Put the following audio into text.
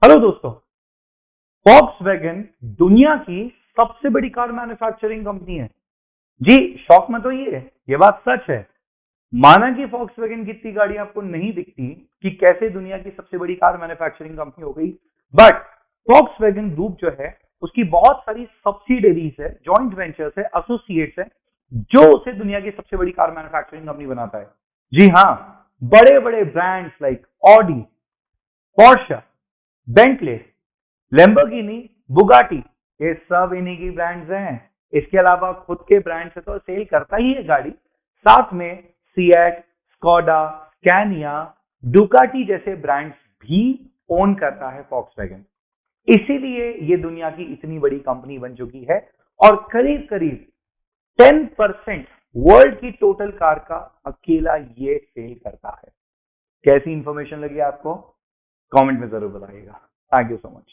Hello दोस्तों, Volkswagen दुनिया की सबसे बड़ी कार मैन्युफैक्चरिंग कंपनी है। जी, शौक मत होइए, ये बात सच है। माना कि वॉक्सवैगन की इतनी गाड़ी आपको नहीं दिखती कि कैसे दुनिया की सबसे बड़ी कार मैन्युफैक्चरिंग कंपनी हो गई, बट वॉक्सवैगन ग्रुप जो है उसकी बहुत सारी सब्सिडरीज है, जॉइंट वेंचर्स है, एसोसिएट्स है, जो उसे दुनिया की सबसे बड़ी कार मैन्युफैक्चरिंग कंपनी बनाता है। जी हाँ, बड़े बड़े brands like Audi, Porsche, Bentley, Lamborghini, Bugatti, ये सब इन्हीं की ब्रांड्स हैं। इसके अलावा खुद के ब्रांड से तो सेल करता ही है गाड़ी, साथ में सिएट, स्कोडा, स्कैनिया, डुकाटी जैसे ब्रांड्स भी ओन करता है वॉक्सवैगन। इसीलिए ये दुनिया की इतनी बड़ी कंपनी बन चुकी है और करीब करीब 10% वर्ल्ड की टोटल कार का अकेला ये सेल करता है। कैसी इंफॉर्मेशन लगी आपको? कमेंट में जरूर बताइएगा। Thank you so much.